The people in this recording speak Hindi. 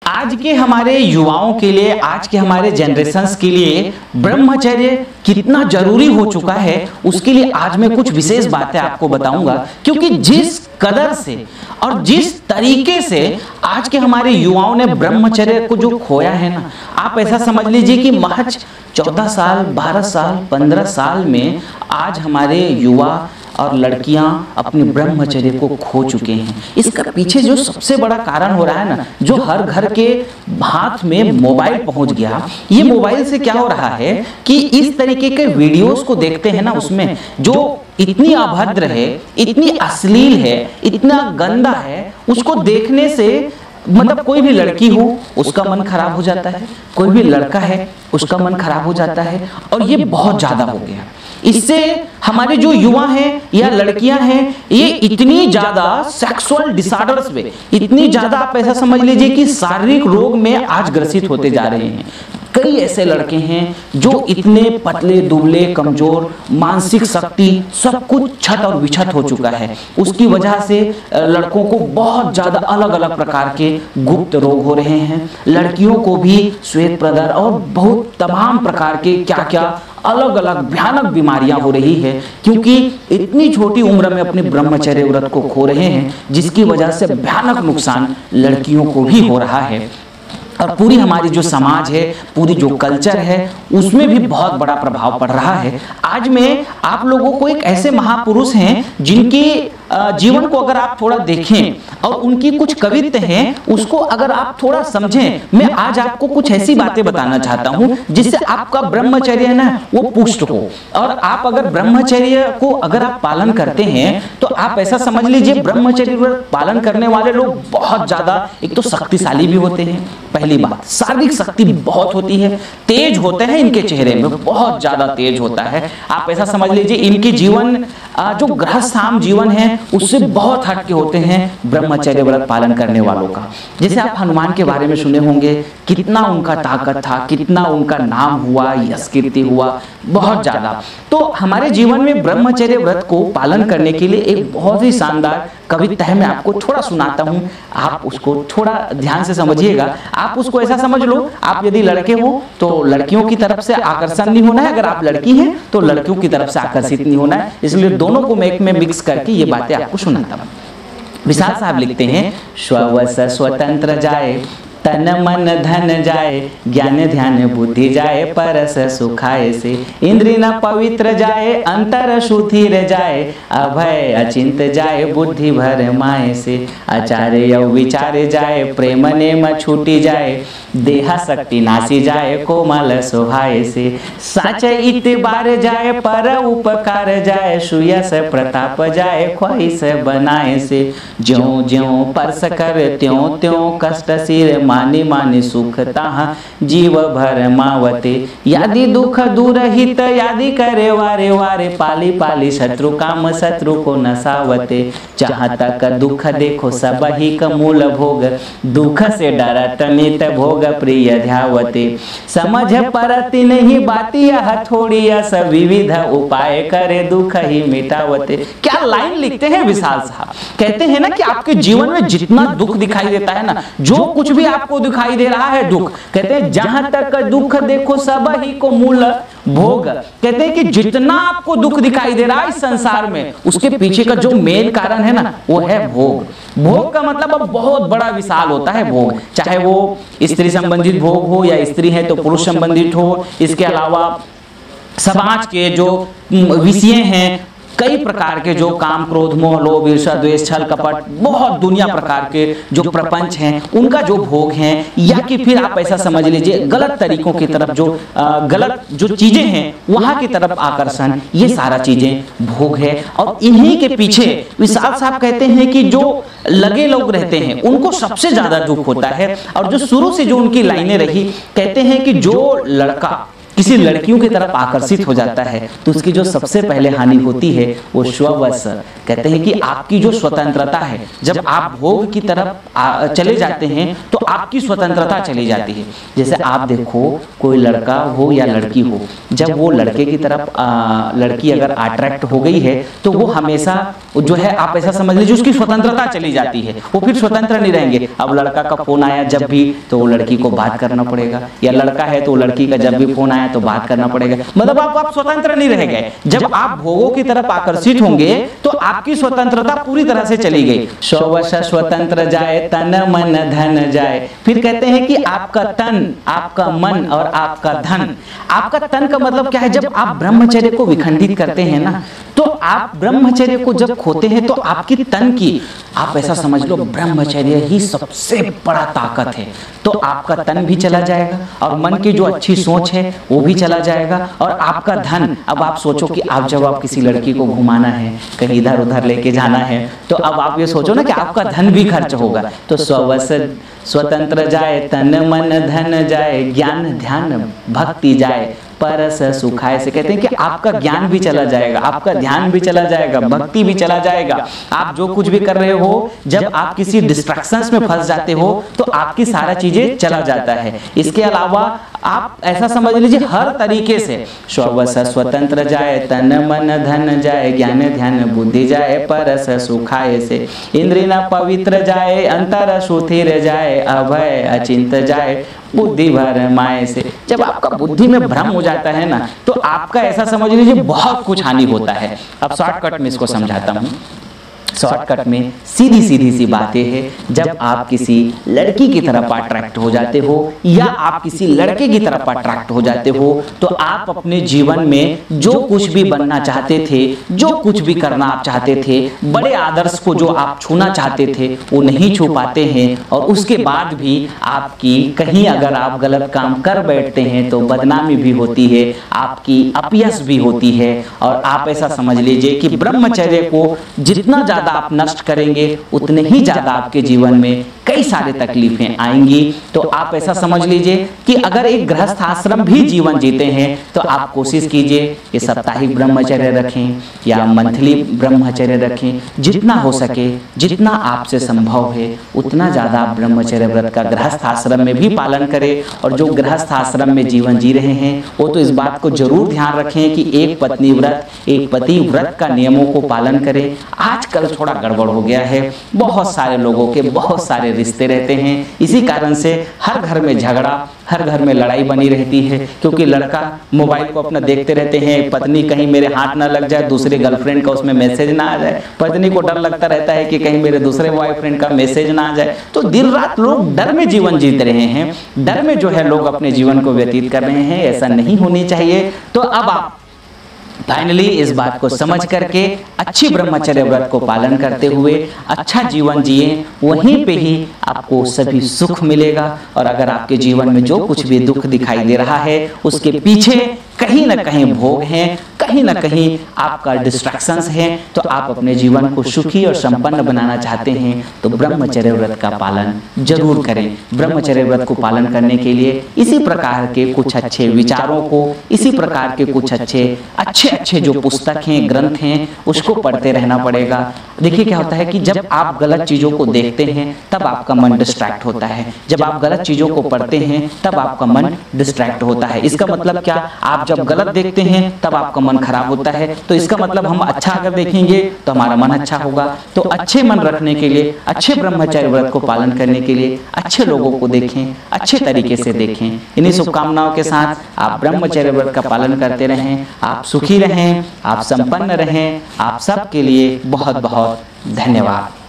आज के हमारे युवाओं के लिए, आज के हमारे जनरेशन्स के लिए ब्रह्मचर्य कितना जरूरी हो चुका है, उसके लिए आज मैं कुछ विशेष बातें आपको बताऊंगा। क्योंकि जिस कदर से और जिस तरीके से आज के हमारे युवाओं ने ब्रह्मचर्य को जो खोया है ना, आप ऐसा समझ लीजिए कि महज 14 साल, 12 साल, 15 साल में आज हमारे युवा और लड़कियां अपने ब्रह्मचर्य को खो चुके हैं। इसका पीछे जो सबसे बड़ा कारण हो रहा है ना, जो हर घर के हाथ में मोबाइल पहुंच गया। ये मोबाइल से क्या हो रहा है कि इस तरीके के वीडियोस को देखते हैं ना, उसमें जो इतनी अभद्र है, इतनी अश्लील है, इतना गंदा है, उसको देखने से मतलब कोई भी लड़की हो उसका मन खराब हो जाता है, कोई भी लड़का है उसका मन खराब हो जाता है। और ये बहुत ज्यादा हो गया। इससे हमारे जो युवा हैं या लड़कियां हैं, ये इतनी ज्यादा सेक्सुअल डिसऑर्डर्स में, इतनी ज्यादा आप ऐसा समझ लीजिए कि शारीरिक रोग में आज ग्रसित होते जा रहे हैं। कई ऐसे लड़के हैं जो इतने पतले, दुबले, कमजोर, मानसिक शक्ति सब कुछ छत और विछत हो चुका है। उसकी वजह से लड़कों को बहुत ज्यादा अलग अलग प्रकार के गुप्त रोग हो रहे हैं। लड़कियों को भी श्वेत प्रदर और बहुत तमाम प्रकार के क्या क्या अलग अलग भयानक बीमारियां हो रही है, क्योंकि इतनी छोटी उम्र में अपने ब्रह्मचर्य व्रत को खो रहे हैं, जिसकी वजह से भयानक नुकसान लड़कियों को भी हो रहा है। और पूरी हमारी जो समाज है, पूरी जो कल्चर है, उसमें भी बहुत बड़ा प्रभाव पड़ रहा है। आज मैं आप लोगों को एक ऐसे महापुरुष हैं जिनकी जीवन को अगर आप थोड़ा देखें और उनकी कुछ कवित्त हैं उसको अगर आप थोड़ा समझें, मैं आज आपको कुछ ऐसी बातें बताना चाहता हूं जिससे आपका ब्रह्मचर्य ना वो पुष्ट हो। और आप अगर ब्रह्मचर्य को अगर आप पालन करते हैं तो आप ऐसा समझ लीजिए ब्रह्मचर्य पालन करने वाले लोग बहुत ज्यादा एक तो शक्तिशाली भी होते हैं। पहली बात, शारीरिक शक्ति बहुत होती है, तेज होते हैं, इनके चेहरे में बहुत ज्यादा तेज होता है। आप ऐसा समझ लीजिए इनकी जीवन जो गृहस्थाम जीवन है उससे बहुत हटके होते हैं ब्रह्मचर्य व्रत पालन करने वालों का। जैसे आप हनुमान के बारे में सुने होंगे, कितना उनका ताकत था, कितना उनका नाम हुआ, यश कीर्ति हुआ, बहुत ज्यादा। तो हमारे जीवन में ब्रह्मचर्य व्रत को पालन करने के लिए एक बहुत ही शानदार कविता है, मैं आपको थोड़ा सुनाता हूँ, आप उसको थोड़ा ध्यान से समझिएगा। आप उसको ऐसा समझ लो, आप यदि लड़के हो तो लड़कियों की तरफ से आकर्षण नहीं होना है, अगर आप लड़की हैं तो लड़कियों की तरफ से आकर्षित नहीं होना है। इसलिए दोनों को मैं एक में मिक्स करके ये बातें आपको सुनाता हूँ। विशाल साहब लिखते हैं, स्ववश स्वतंत्र जाए, तन मन धन जाए, ज्ञान ध्यान बुद्धि जाए, परस सुखाए से, इंद्रिय न पवित्र जाए, अंतर सुधीर जाए, अभय अचिंत जाए, बुद्धि भर माए से, आचार्य विचारे जाए, प्रेम नेम छूटी जाए, देहा शक्ति नासी जाए, कोमल सोहाए से, साच इतबार जाए, पर उपकार जाए, सुयस प्रताप जाए, ख्वाहिश बनाए से, ज्यों ज्यों परस कर त्यों त्यों कष्ट सिर मानी मानी सुख ताहा जीव भर मावते, यदि दुख दूर हित यदि करे वारे वारे, पाली पाली शत्रु काम शत्रु को नसावते, जहाँ तक दुख देखो सब ही का मूल भोग, दुख से डरत नित भोग प्रिय ध्यावते, समझ परति नहीं बाती यह थोड़ी, यस विविध उपाय करे दुख ही मिटावते। क्या लाइन लिखते हैं विशाल साहब, कहते हैं ना कि आपके जीवन में जितना दुख दिखाई देता है ना, जो कुछ भी आपको दिखाई दे रहा है दुख, कहते हैं जहां तक दुख देखो सब ही को मूल भोग, कहते हैं कि जितना आपको दुख दिखाई दे रहा है इस संसार में, उसके पीछे का जो मेन कारण है ना वो है भोग। भोग का मतलब अब बहुत बड़ा विशाल होता है भोग, चाहे वो स्त्री संबंधित भोग हो या स्त्री है तो पुरुष संबंधित हो, इसके अलावा समाज के जो विषय हैं, कई प्रकार के जो काम क्रोध मोह लोभ ईर्ष्या द्वेष छल कपट, बहुत दुनिया प्रकार के जो प्रपंच हैं उनका जो भोग हैं, या कि फिर आप ऐसा समझ लीजिए गलत तरीकों की तरफ जो गलत जो चीजें हैं वहां की तरफ आकर्षण, ये सारा चीजें भोग है। और इन्हीं के पीछे विशाल साहब कहते हैं कि जो लगे लोग रहते हैं उनको सबसे ज्यादा दुख होता है। और जो शुरू से जो उनकी लाइनें रही, कहते हैं कि जो लड़का किसी लड़कियों की तरफ आकर्षित हो जाता है तो उसकी जो सबसे पहले हानि होती है वो स्ववश। कहते हैं कि आपकी जो स्वतंत्रता है, जब आप भोग की तरफ चले जाते हैं तो आपकी स्वतंत्रता चली जाती है। जैसे आप देखो, कोई लड़का हो या लड़की हो, जब वो लड़के की तरफ लड़की अगर अट्रैक्ट हो गई है तो वो हमेशा जो है, आप ऐसा समझ लीजिए, उसकी स्वतंत्रता चली जाती है, वो फिर स्वतंत्र नहीं रहेंगे। अब लड़का का फोन आया जब भी तो वो लड़की को बात करना पड़ेगा, या लड़का है तो लड़की का जब भी फोन आया तो बात करना पड़ेगा। मतलब आप स्वतंत्र नहीं रह गए। जब आप भोगों की तरफ आकर्षित होंगे तो आपकी स्वतंत्रता पूरी तरह से चली गई। स्ववश स्वतंत्र जाए, तन मन धन जाए। फिर कहते हैं कि आपका तन, आपका मन और आपका धन। आपका तन का मतलब क्या है? जब आप ब्रह्मचर्य को विखंडित करते हैं ना, तो आप ब्रह्मचर्य को जब खोते हैं तो आपकी तन की, आप ऐसा समझ लो, ब्रह्मचर्य ही सबसे बड़ा ताकत है। तो आपका तन भी चला जाएगा और मन की जो अच्छी सोच है वो भी चला जाएगा, और आपका धन, अब आप सोचो कि आप जब आप किसी लड़की को घुमाना है, कहीं इधर उधर लेके जाना है, तो अब आप ये सोचो ना कि आपका धन भी खर्च होगा। तो स्ववश स्वतंत्र जाए, तन मन धन जाए, ज्ञान ध्यान भक्ति जाए, परस सुखाए। से कहते हैं कि आपका ज्ञान भी चला जाएगा, आपका ध्यान भी चला जाएगा, भक्ति भी चला जाएगा। आप जो कुछ भी कर रहे हो, जब आप किसी डिस्ट्रैक्शंस में फंस जाते हो तो आपकी सारा चीजें चला जाता है। इसके अलावा आप ऐसा समझ लीजिए, हर तरीके से स्ववश स्वतंत्र जाए, तन मन धन जाए, ज्ञान ध्यान बुद्धि जाए, परस सुखाए। से इंद्रिय न पवित्र जाए, अंतर सुथिर जाए, अभय अचिंत जाए, बुद्धि भर माए। से जब आपका बुद्धि में भ्रम हो जाता है ना, तो आपका ऐसा समझ लीजिए बहुत कुछ हानि होता है। अब शॉर्टकट में इसको समझाता हूँ। शॉर्टकट में सीधी सीधी सी बातें हैं। जब आप किसी लड़की की तरफ अट्रैक्ट हो जाते हो या आप किसी लड़के की तरफ अट्रैक्ट हो जाते हो, तो आप अपने जीवन में जो कुछ भी बनना चाहते थे, जो कुछ भी करना आप चाहते थे, बड़े आदर्श को जो आप छूना चाहते थे, वो नहीं छू पाते हैं। और उसके बाद भी आपकी कहीं अगर आप गलत काम कर बैठते हैं तो बदनामी भी होती है, आपकी अपयश भी होती है। और आप ऐसा समझ लीजिए कि ब्रह्मचर्य को जितना ज्यादा आप नष्ट करेंगे उतने ही ज्यादा आपके जीवन में कई सारे तकलीफें आएंगी। तो आप ऐसा समझ लीजिए कि अगर एक गृहस्थ आश्रम भी जीवन जीते हैं तो आप कोशिश कीजिए कि साप्ताहिक ब्रह्मचर्य रखें या मंथली ब्रह्मचर्य रखें। जितना हो सके, जितना आपसे संभव है, उतना ज्यादा आप ब्रह्मचर्य व्रत का गृहस्थ आश्रम में भी पालन करें। और जो गृहस्थ आश्रम में जीवन जी रहे हैं वो तो इस बात को जरूर ध्यान रखें कि एक पत्नी व्रत, एक पति व्रत का नियमों को पालन करें। आजकल थोड़ा गड़बड़ हो गया है, बहुत सारे लोगों के बहुत सारे रिश्ते रहते हैं, इसी कारण से हर घर में झगड़ा, हर घर में लड़ाई बनी रहती है। क्योंकि लड़का मोबाइल को अपना देखते रहते हैं, पत्नी कहीं मेरे हाथ ना लग जाए, दूसरे गर्लफ्रेंड का उसमें मैसेज ना आ जाए, पत्नी को डर लगता रहता है कि कहीं मेरे दूसरे बॉयफ्रेंड का मैसेज ना आ जाए। तो दिन रात लोग डर में जीवन जीत रहे हैं, डर में जो है लोग अपने जीवन को व्यतीत कर रहे हैं। ऐसा नहीं होनी चाहिए। तो अब आप फाइनली इस बात को समझ करके अच्छी ब्रह्मचर्य व्रत को पालन करते हुए अच्छा जीवन जिए, वहीं पे ही आपको सभी सुख मिलेगा। और अगर आपके जीवन में जो कुछ भी दुख दिखाई दे रहा है उसके पीछे कहीं ना कहीं भोग हैं, कहीं ना कहीं आपका डिस्ट्रैक्शंस है, तो आप अपने जीवन को सुखी और संपन्न बनाना चाहते हैं तो ब्रह्मचर्य व्रत का पालन जरूर करें। ब्रह्मचर्य व्रत को पालन करने के लिए इसी प्रकार के कुछ अच्छे विचारों को, इसी प्रकार के कुछ अच्छे जो पुस्तक हैं, ग्रंथ हैं, उसको पढ़ते रहना पड़ेगा। देखिए क्या होता है कि जब आप गलत चीजों को देखते हैं तब आपका मन डिस्ट्रैक्ट होता है, जब आप गलत चीजों को पढ़ते हैं तब आपका मन डिस्ट्रैक्ट होता है। इसका मतलब क्या? आप जब गलत देखते हैं तब आपका मन खराब होता है, तो इसका मतलब हम अच्छा अगर देखेंगे तो हमारा मन अच्छा होगा। तो अच्छे मन रखने के लिए, अच्छे ब्रह्मचर्य व्रत को पालन करने के लिए अच्छे लोगों को देखें, अच्छे तरीके से देखें। इन्हीं शुभकामनाओं के साथ आप ब्रह्मचर्य व्रत का पालन करते रहें, आप सुखी रहें, आप संपन्न रहें। आप सबके लिए बहुत बहुत धन्यवाद।